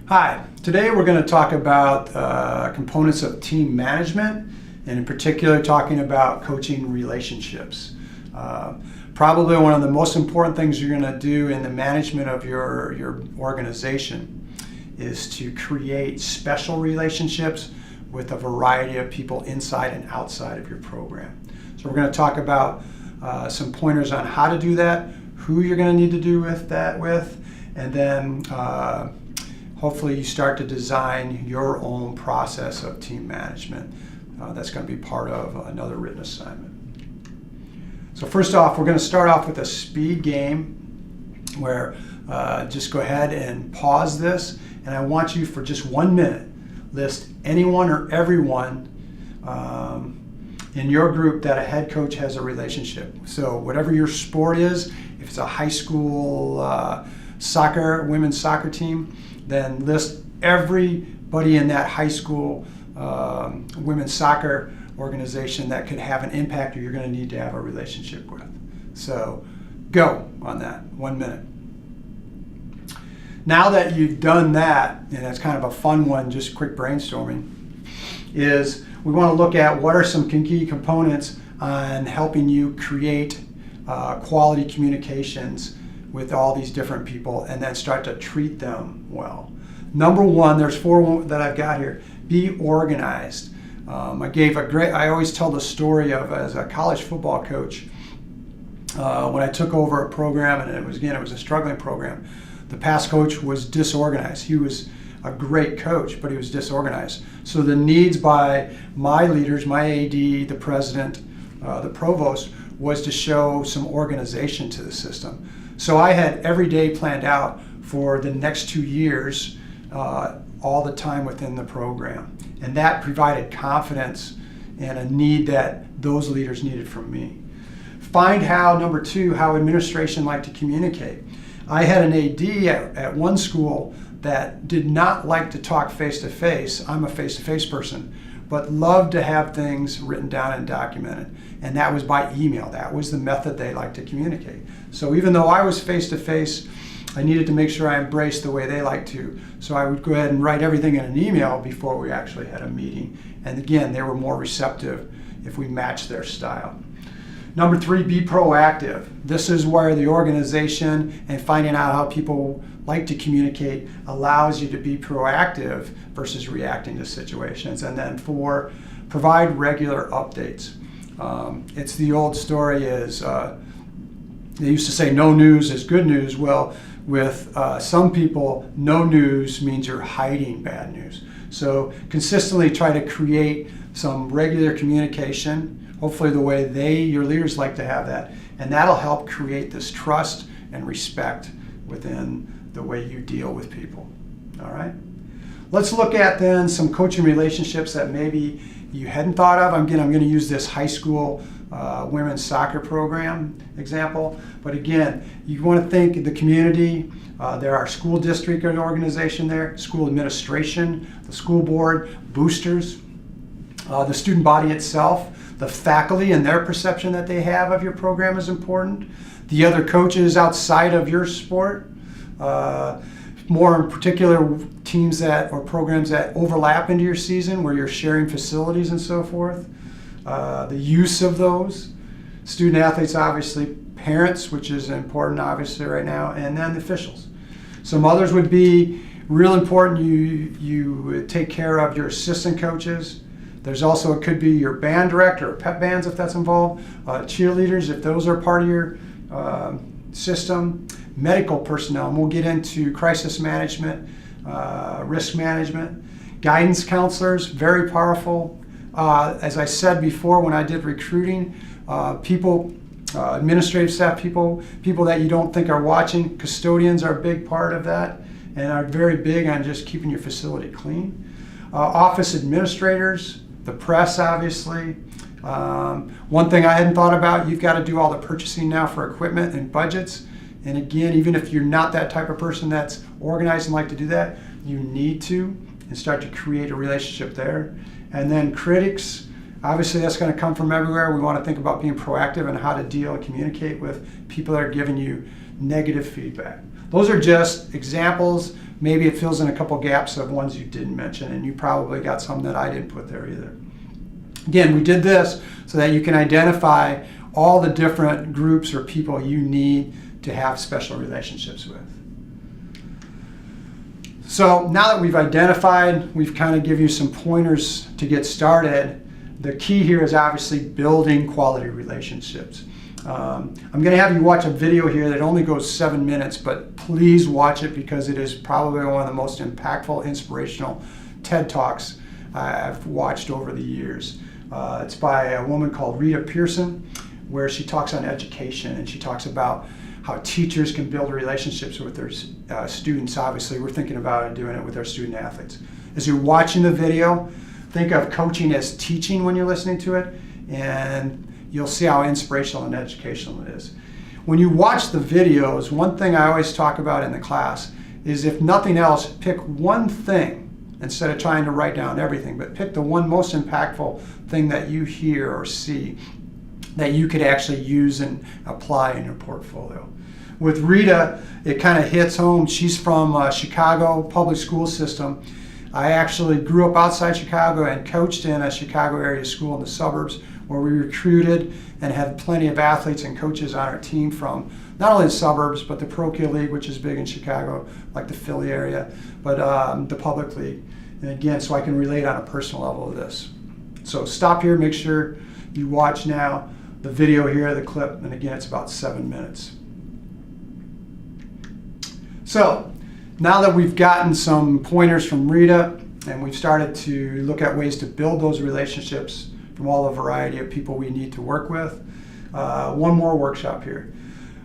Hi, today we're going to talk about components of team management, and in particular talking about coaching relationships. Probably one of the most important things you're going to do in the management of your organization is to create special relationships with a variety of people inside and outside of your program. So we're going to talk about some pointers on how to do that, who you're going to need to do that with, and then hopefully you start to design your own process of team management. That's going to be part of another written assignment. So first off, we're going to start off with a speed game where just go ahead and pause this, and I want you for just 1 minute list anyone or everyone in your group that a head coach has a relationship. So whatever your sport is, if it's a high school women's soccer team, then list everybody in that high school women's soccer organization that could have an impact or you're going to need to have a relationship with. So go on that, 1 minute. Now that you've done that, and it's kind of a fun one, just quick brainstorming, is we want to look at what are some key components on helping you create quality communications with all these different people and then start to treat them well. Number one, there's 4 that I've got here. Be organized. I always tell the story of as a college football coach, when I took over a program, and it was a struggling program. The past coach was disorganized. He was a great coach, but he was disorganized. So the needs by my leaders, my AD, the president, the provost, was to show some organization to the system. So I had every day planned out for the next 2 years, all the time within the program. And that provided confidence and a need that those leaders needed from me. Find number 2, how administration liked to communicate. I had an AD at one school that did not like to talk face-to-face. I'm a face-to-face person, but loved to have things written down and documented. And that was by email. That was the method they liked to communicate. So even though I was face-to-face, I needed to make sure I embraced the way they like to. So I would go ahead and write everything in an email before we actually had a meeting. And again, they were more receptive if we matched their style. Number 3, be proactive. This is where the organization and finding out how people like to communicate allows you to be proactive versus reacting to situations. And then 4, provide regular updates. It's the old story is, they used to say no news is good news. Well, with some people, no news means you're hiding bad news. So consistently try to create some regular communication, hopefully the way your leaders like to have that, and that'll help create this trust and respect within the way you deal with people. All right? Let's look at then some coaching relationships that maybe you hadn't thought of. Again, I'm going to use this high school women's soccer program example. But again, you want to think the community. There are school district organization there, school administration, the school board, boosters, the student body itself, the faculty and their perception that they have of your program is important. The other coaches outside of your sport, more in particular teams or programs that overlap into your season where you're sharing facilities and so forth. The use of those. Student athletes, obviously, parents, which is important obviously right now, and then the officials. Some others would be real important. You take care of your assistant coaches. There's also, it could be your band director or pep bands if that's involved, cheerleaders if those are part of your system, medical personnel, and we'll get into crisis management, risk management, guidance counselors, very powerful. As I said before when I did recruiting, administrative staff people that you don't think are watching, custodians are a big part of that and are very big on just keeping your facility clean. Office administrators, the press, obviously. One thing I hadn't thought about, you've got to do all the purchasing now for equipment and budgets. And again, even if you're not that type of person that's organized and like to do that, you need to and start to create a relationship there. And then critics, obviously that's going to come from everywhere. We want to think about being proactive and how to deal and communicate with people that are giving you negative feedback. Those are just examples. maybe it fills in a couple gaps of ones you didn't mention, and you probably got some that I didn't put there either. Again, we did this so that you can identify all the different groups or people you need to have special relationships with. So now that we've identified, we've kind of given you some pointers to get started. The key here is obviously building quality relationships. I'm going to have you watch a video here that only goes 7 minutes, but please watch it because it is probably one of the most impactful, inspirational TED Talks I've watched over the years. It's by a woman called Rita Pierson, where she talks on education, and she talks about how teachers can build relationships with their students. Obviously, we're thinking about doing it with our student athletes. As you're watching the video, think of coaching as teaching when you're listening to it, and you'll see how inspirational and educational it is. When you watch the videos, one thing I always talk about in the class is, if nothing else, pick one thing instead of trying to write down everything, but pick the one most impactful thing that you hear or see that you could actually use and apply in your portfolio. With Rita, it kind of hits home. She's from Chicago public school system. I actually grew up outside Chicago and coached in a Chicago area school in the suburbs, where we recruited and had plenty of athletes and coaches on our team from not only the suburbs, but the Parochial League, which is big in Chicago, like the Philly area, but the public league. And again, so I can relate on a personal level to this. So stop here, make sure you watch now the video here, the clip, and again, it's about 7 minutes. So now that we've gotten some pointers from Rita, and we've started to look at ways to build those relationships from all the variety of people we need to work with, one more workshop here.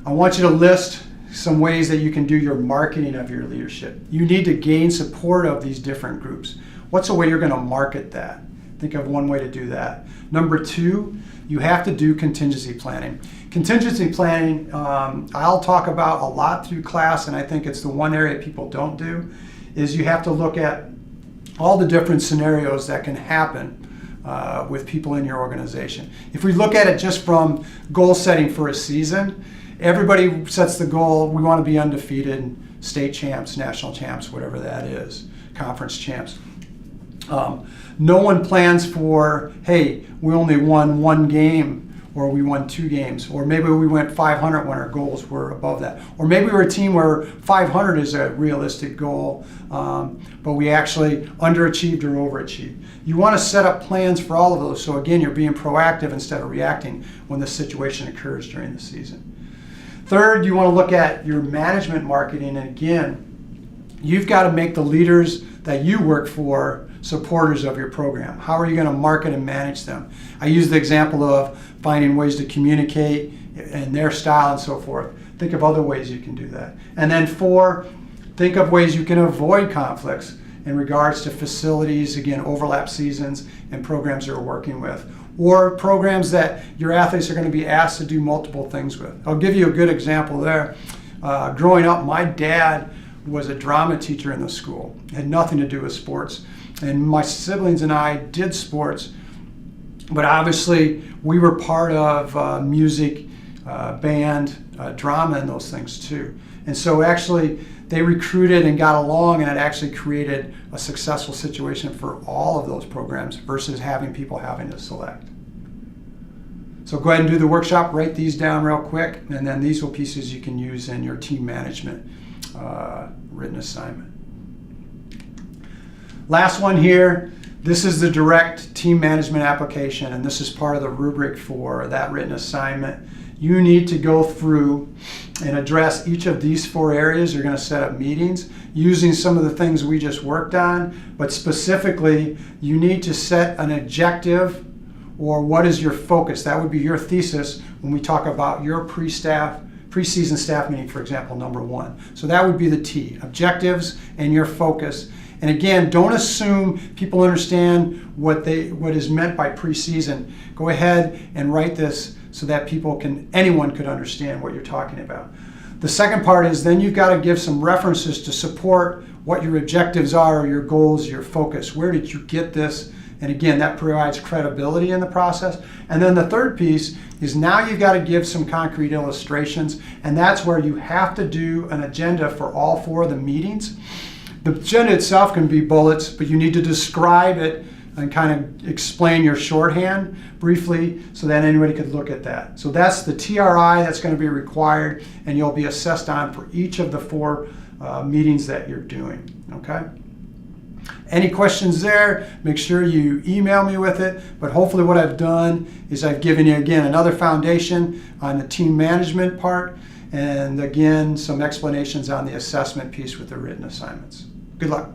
I want you to list some ways that you can do your marketing of your leadership. You need to gain support of these different groups. What's the way you're going to market that? Think of one way to do that. Number 2, you have to do contingency planning. Contingency planning, I'll talk about a lot through class, and I think it's the one area people don't do, is you have to look at all the different scenarios that can happen with people in your organization. If we look at it just from goal setting for a season, everybody sets the goal, we want to be undefeated, state champs, national champs, whatever that is, conference champs. No one plans for, hey, we only won 1 game, or we won 2 games, or maybe we went 500 when our goals were above that. Or maybe we're a team where 500 is a realistic goal, but we actually underachieved or overachieved. You want to set up plans for all of those, so again, you're being proactive instead of reacting when the situation occurs during the season. Third, you want to look at your management marketing, and again, you've got to make the leaders that you work for supporters of your program. How are you going to market and manage them? I use the example of finding ways to communicate in their style and so forth. Think of other ways you can do that. And then 4, think of ways you can avoid conflicts in regards to facilities, again, overlap seasons and programs you're working with, or programs that your athletes are going to be asked to do multiple things with. I'll give you a good example there. Growing up, my dad was a drama teacher in the school. It had nothing to do with sports. And my siblings and I did sports, but obviously we were part of music, band, drama, and those things too. And so actually they recruited and got along, and it actually created a successful situation for all of those programs versus having people having to select. So go ahead and do the workshop, write these down real quick, and then these are pieces you can use in your team management written assignment. Last one here, this is the direct team management application, and this is part of the rubric for that written assignment. You need to go through and address each of these 4 areas. You're going to set up meetings using some of the things we just worked on, but specifically, you need to set an objective, or what is your focus. That would be your thesis when we talk about your preseason staff meeting, for example, number 1. So that would be the T, objectives and your focus. And again, don't assume people understand what is meant by preseason. Go ahead and write this so that anyone could understand what you're talking about. The second part is then you've got to give some references to support what your objectives are, your goals, your focus. Where did you get this? And again, that provides credibility in the process. And then the third piece is now you've got to give some concrete illustrations, and that's where you have to do an agenda for all 4 of the meetings. The agenda itself can be bullets, but you need to describe it and kind of explain your shorthand briefly so that anybody could look at that. So that's the TRI that's going to be required, and you'll be assessed on for each of the 4 meetings that you're doing, okay? Any questions there, make sure you email me with it, but hopefully what I've done is I've given you, again, another foundation on the team management part, and again, some explanations on the assessment piece with the written assignments. Good luck.